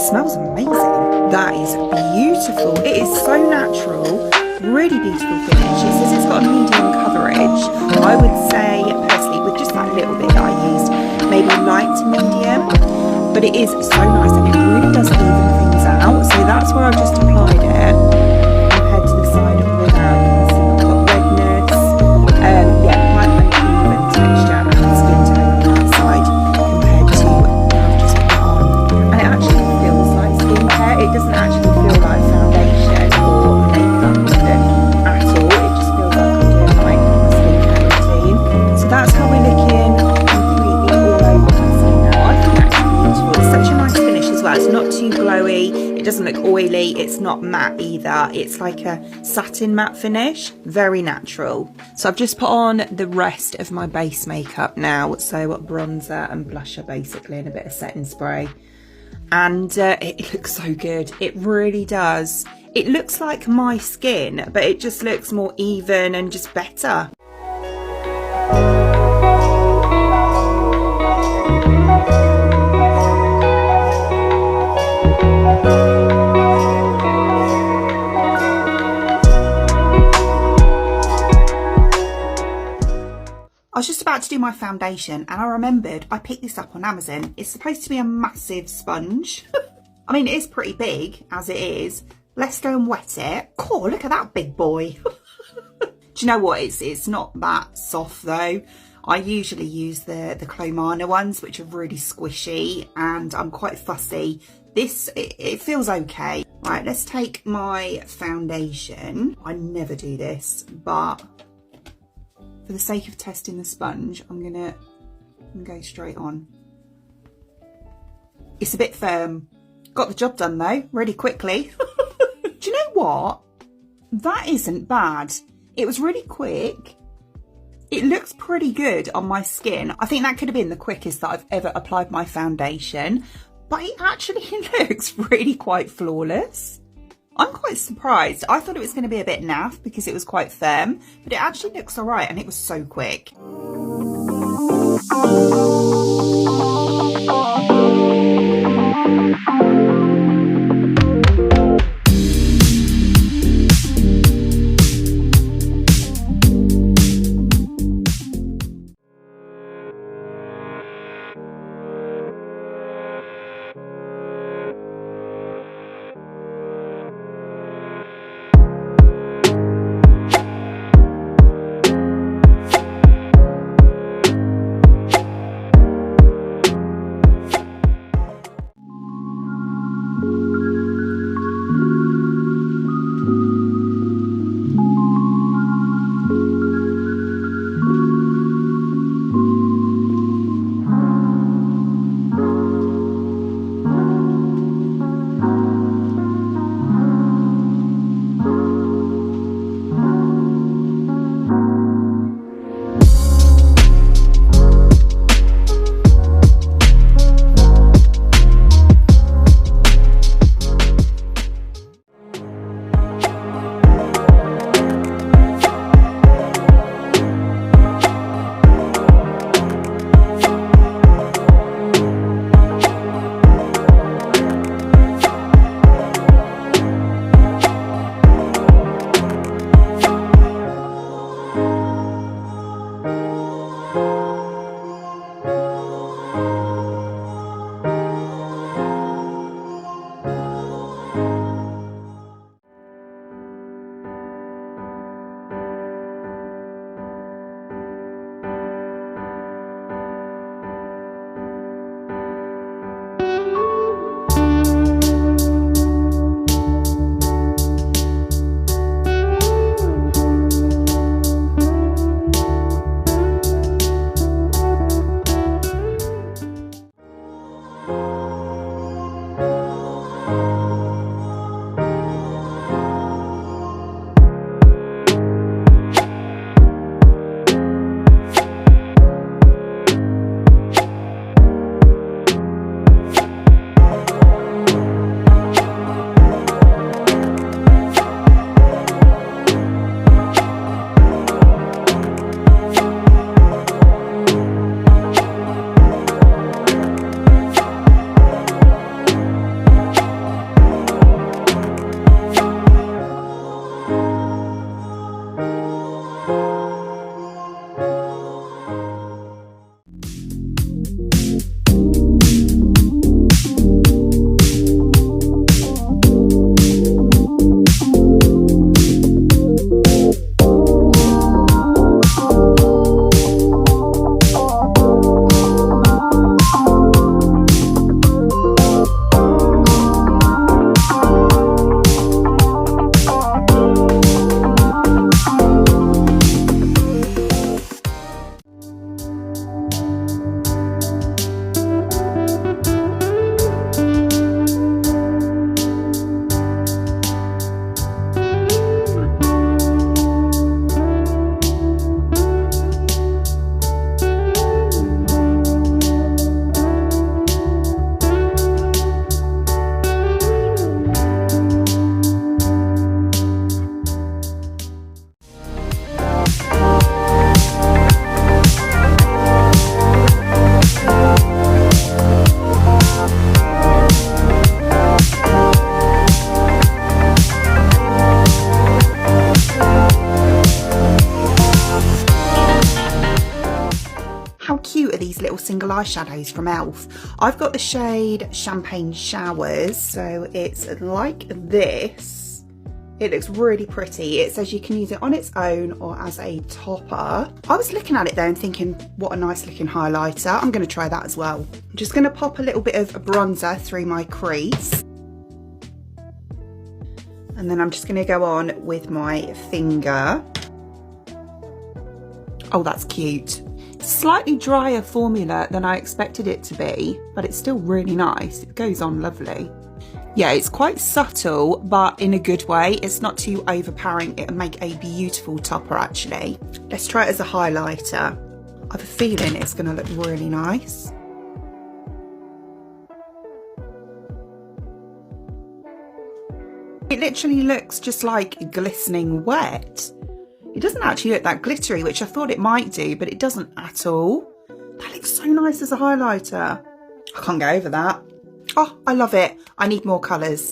smells amazing. That is beautiful. It is so natural, really beautiful finish. It says it's got a medium coverage. I would say personally, with just that little bit that I used, maybe light to medium, but it is so nice and it really does even things out. So that's where I've just applied it compared to the side without. You can see I've got redness, yeah, quite uneven texture and skin tone on that side compared to what I've just put on. And it actually feels like skincare. It doesn't actually feel like foundation or makeup at all. It just feels like I'm doing like my skincare routine. So that's how we're looking completely all over my skin now. I think that's beautiful. It's such a nice finish as well. It's not too glowy. It doesn't look oily. It's not matte either. It's like a satin matte finish. Very natural. So I've just put on the rest of my base makeup now. So bronzer and blusher basically, and a bit of setting spray. And it looks so good. It really does. It looks like my skin, but it just looks more even and just better. I was just about to do my foundation and I remembered I picked this up on Amazon. It's supposed to be a massive sponge. I mean, it is pretty big as it is. Let's go and wet it. Cool, look at that big boy. Do you know what? It's not that soft though. I usually use the Clomana ones, which are really squishy, and I'm quite fussy. This, it feels okay. Right, let's take my foundation. I never do this, but for the sake of testing the sponge, I'm gonna go straight on. It's a bit firm. Got the job done though, really quickly. Do you know what? That isn't bad. It was really quick. It looks pretty good on my skin. I think that could have been the quickest that I've ever applied my foundation, but it actually looks really quite flawless. I'm quite surprised. I thought it was going to be a bit naff because it was quite firm, but it actually looks all right and it was so quick. eyeshadows from e.l.f. I've got the shade Champagne Showers, so it's like this. It looks really pretty. It says you can use it on its own or as a topper. I was looking at it there and thinking, what a nice looking highlighter. I'm going to try that as well. I'm just going to pop a little bit of bronzer through my crease. And then I'm just going to go on with my finger. Oh, that's cute. Slightly drier formula than I expected it to be, but it's still really nice. It goes on lovely. Yeah, it's quite subtle, but in a good way. It's not too overpowering. It'll make a beautiful topper, actually. Let's try it as a highlighter. I have a feeling it's going to look really nice. It literally looks just like glistening wet. It doesn't actually look that glittery, which I thought it might do, but it doesn't at all. That looks so nice as a highlighter. I can't get over that. Oh, I love it. I need more colours.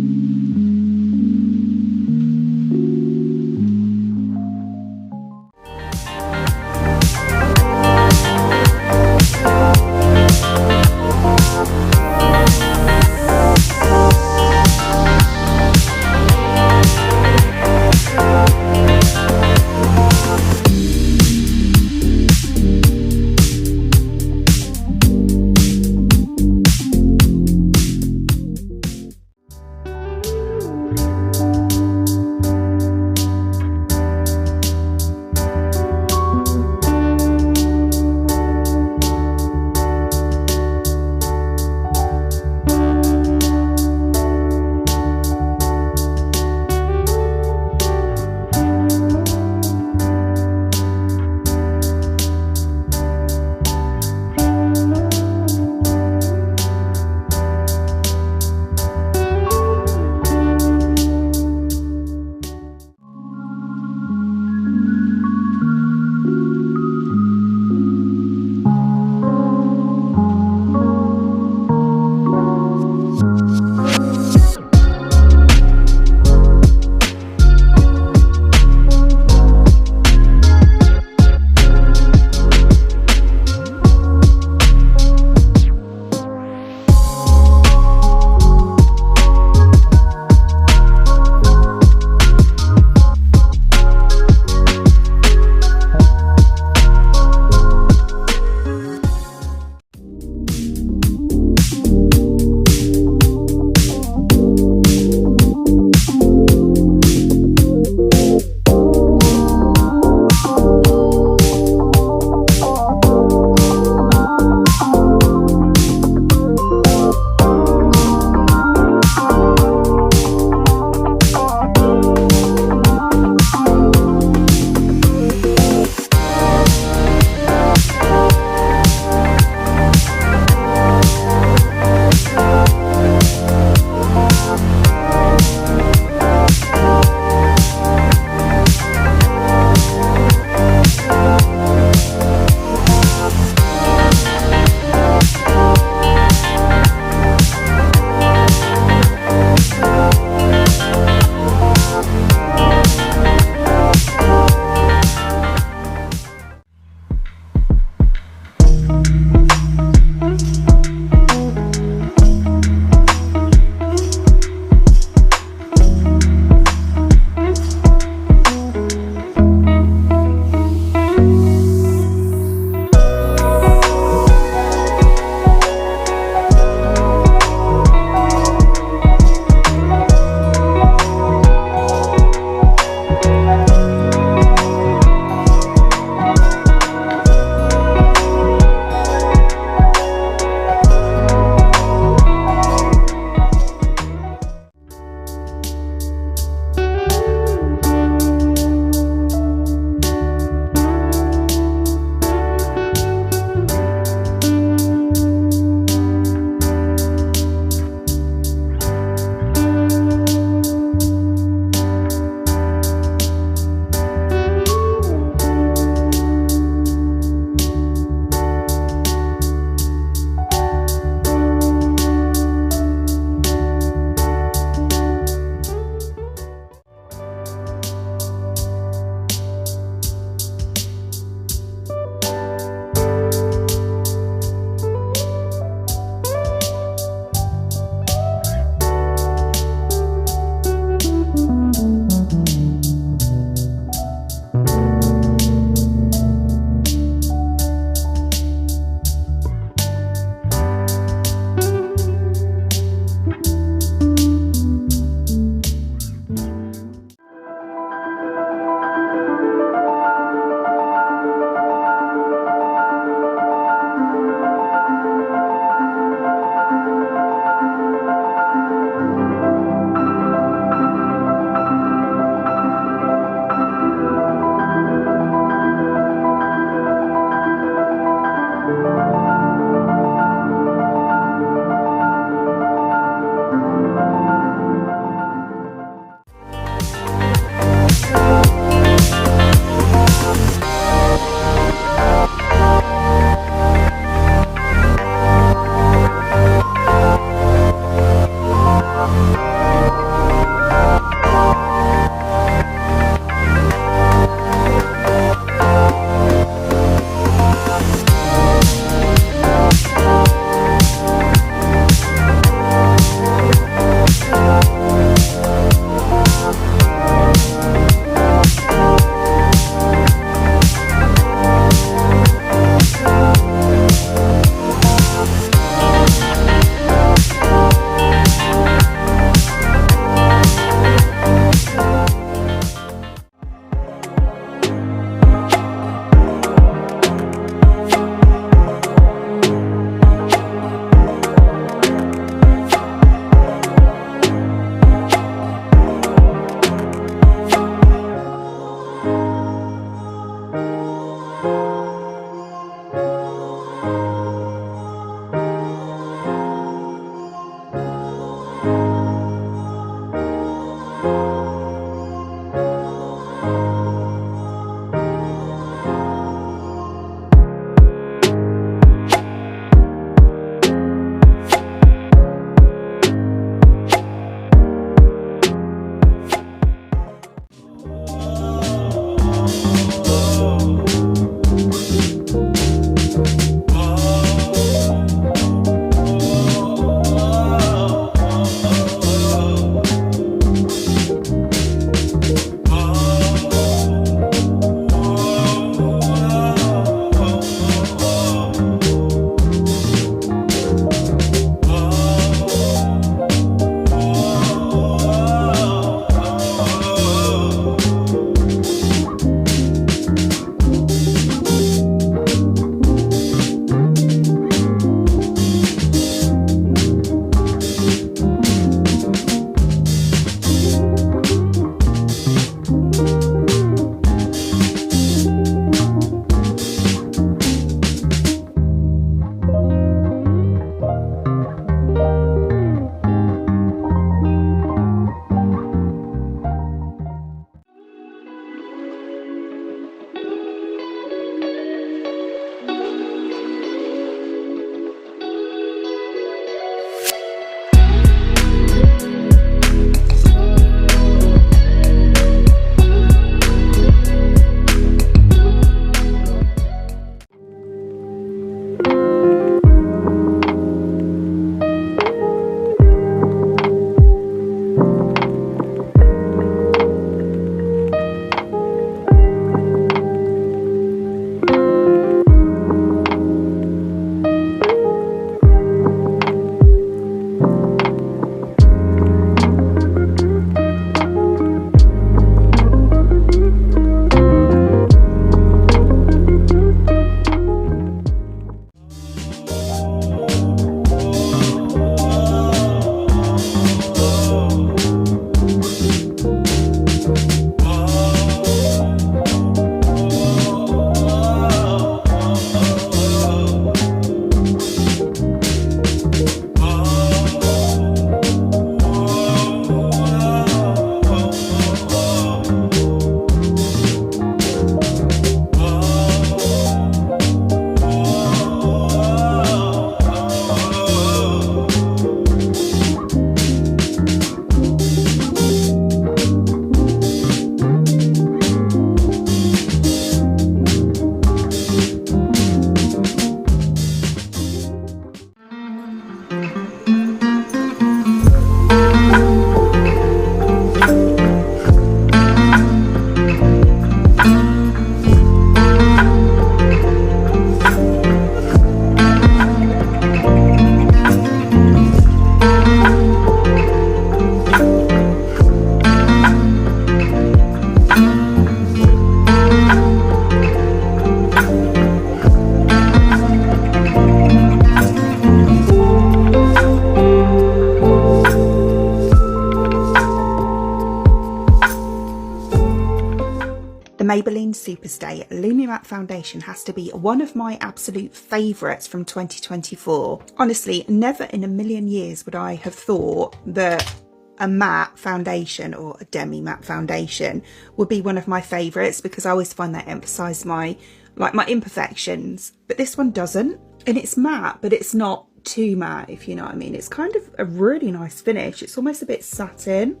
Maybelline Superstay Lumi Matte Foundation has to be one of my absolute favourites from 2024. Honestly, never in a million years would I have thought that a matte foundation or a demi matte foundation would be one of my favourites, because I always find that emphasise my imperfections, but this one doesn't. And it's matte, but it's not too matte, if you know what I mean. It's kind of a really nice finish. It's almost a bit satin,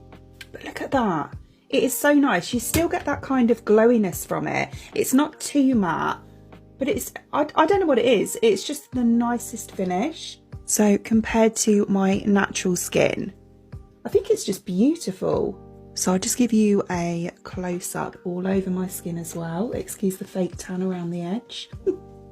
but look at that. It is so nice. You still get that kind of glowiness from it. It's not too matte, but it's, I don't know what it is. It's just the nicest finish. So compared to my natural skin, I think it's just beautiful. So I'll just give you a close up all over my skin as well. Excuse the fake tan around the edge.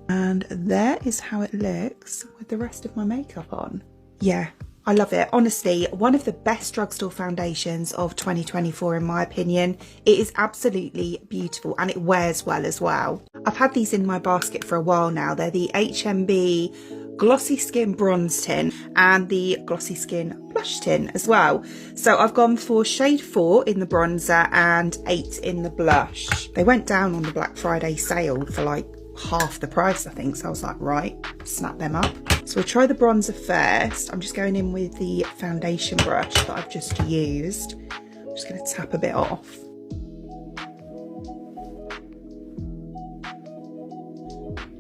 And there is how it looks with the rest of my makeup on. Yeah, I love it. Honestly, one of the best drugstore foundations of 2024 in my opinion. It is absolutely beautiful and it wears well as well. I've had these in my basket for a while now. They're the HMB Glossy Skin Bronze Tin and the Glossy Skin Blush Tin as well. So I've gone for shade 4 in the bronzer and 8 in the blush. They went down on the Black Friday sale for like half the price, I think. So I was like, right, snap them up. So we'll try the bronzer first. I'm just going in with the foundation brush that I've just used. I'm just going to tap a bit off.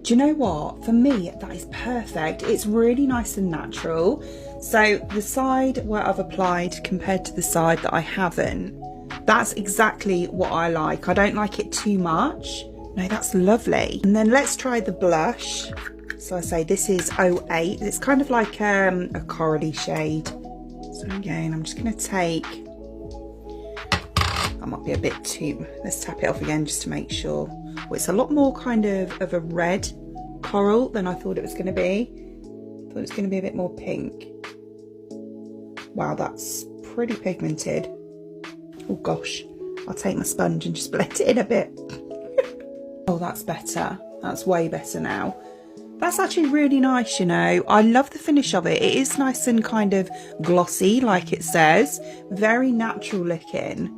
Do you know what? For me, that is perfect. It's really nice and natural. So the side where I've applied compared to the side that I haven't, that's exactly what I like. I don't like it too much. No, that's lovely. And then let's try the blush. So I say this is 08. It's kind of like a corally shade. So again, I'm just going to take, that might be a bit too, let's tap it off again just to make sure. Well, it's a lot more kind of a red coral than I thought it was going to be. I thought it was going to be a bit more pink. Wow, that's pretty pigmented. Oh gosh, I'll take my sponge and just blend it in a bit. Oh, that's better. That's way better now. That's actually really nice, you know. I love the finish of it. It is nice and kind of glossy, like it says. Very natural looking.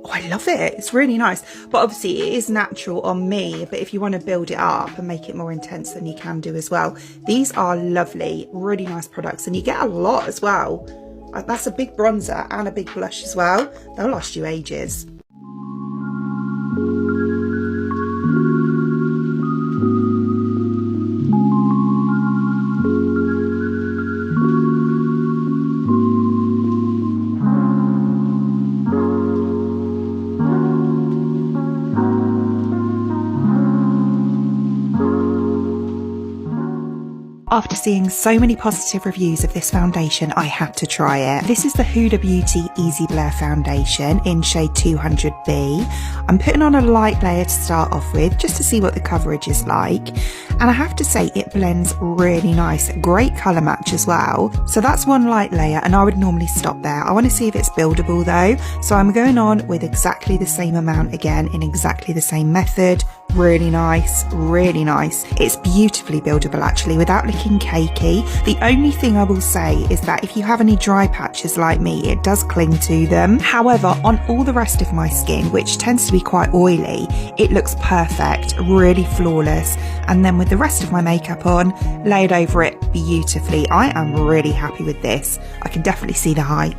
Oh, I love it. It's really nice. But obviously it is natural on me. But if you want to build it up and make it more intense, then you can do as well. These are lovely, really nice products. And you get a lot as well. That's a big bronzer and a big blush as well. They'll last you ages. After seeing so many positive reviews of this foundation, I had to try it. This is the Huda Beauty Easy Blur Foundation in shade 200B. I'm putting on a light layer to start off with, just to see what the coverage is like. And I have to say, it blends really nice. Great colour match as well. So that's one light layer, and I would normally stop there. I want to see if it's buildable though. So I'm going on with exactly the same amount again, in exactly the same method. Really nice, really nice. It's beautifully buildable actually, without looking cakey. The only thing I will say is that if you have any dry patches like me, it does cling to them. However, on all the rest of my skin, which tends to be quite oily, it looks perfect, really flawless. And then with the rest of my makeup on, laid over it beautifully. I am really happy with this. I can definitely see the hype.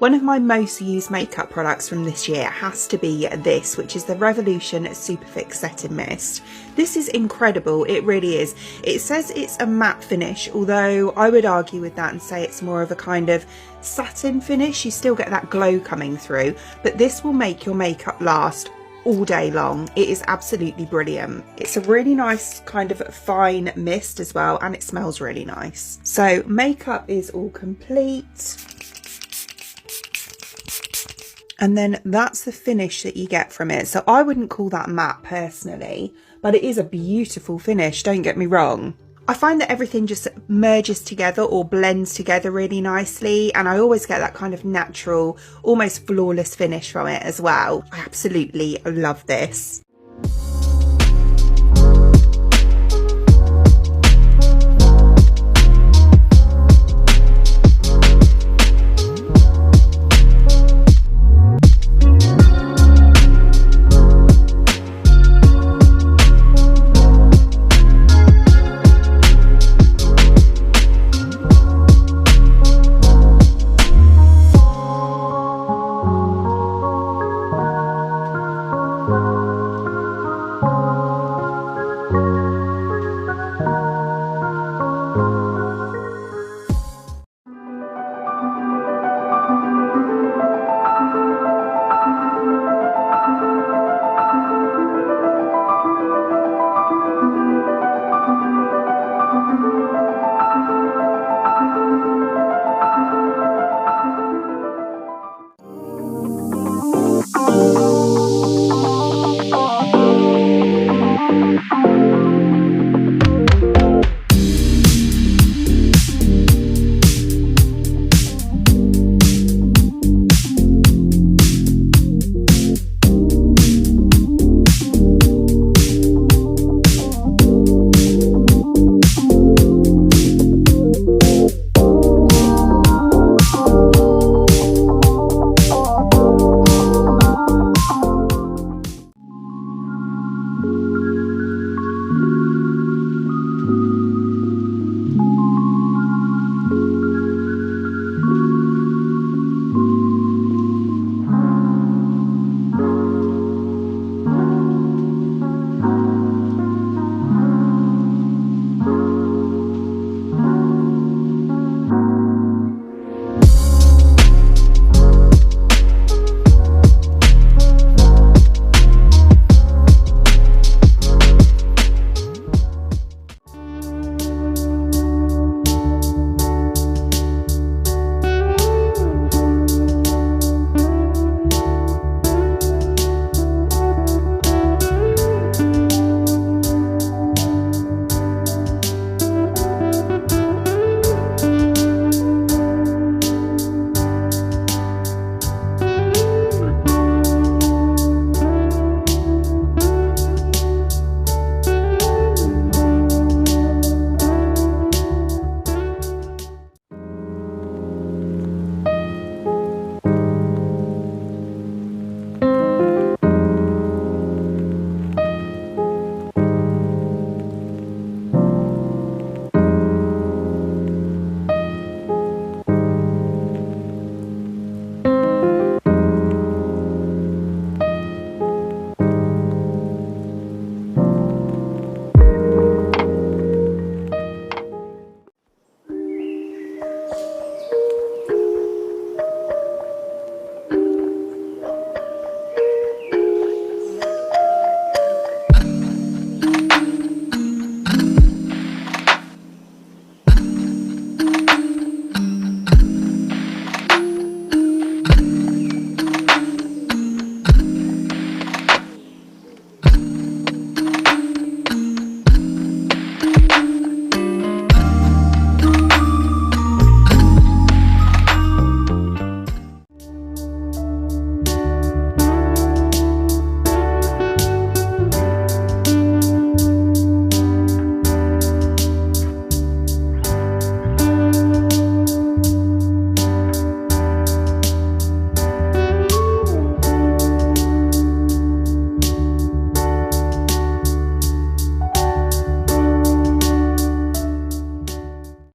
One of my most used makeup products from this year has to be this, which is the Revolution Superfix Setting Mist. This is incredible, it really is. It says it's a matte finish, although I would argue with that and say it's more of a kind of satin finish. You still get that glow coming through, but this will make your makeup last all day long. It is absolutely brilliant. It's a really nice kind of fine mist as well, and it smells really nice. So makeup is all complete. And then that's the finish that you get from it. So I wouldn't call that matte personally, but it is a beautiful finish, don't get me wrong. I find that everything just merges together or blends together really nicely, and I always get that kind of natural, almost flawless finish from it as well. I absolutely love this.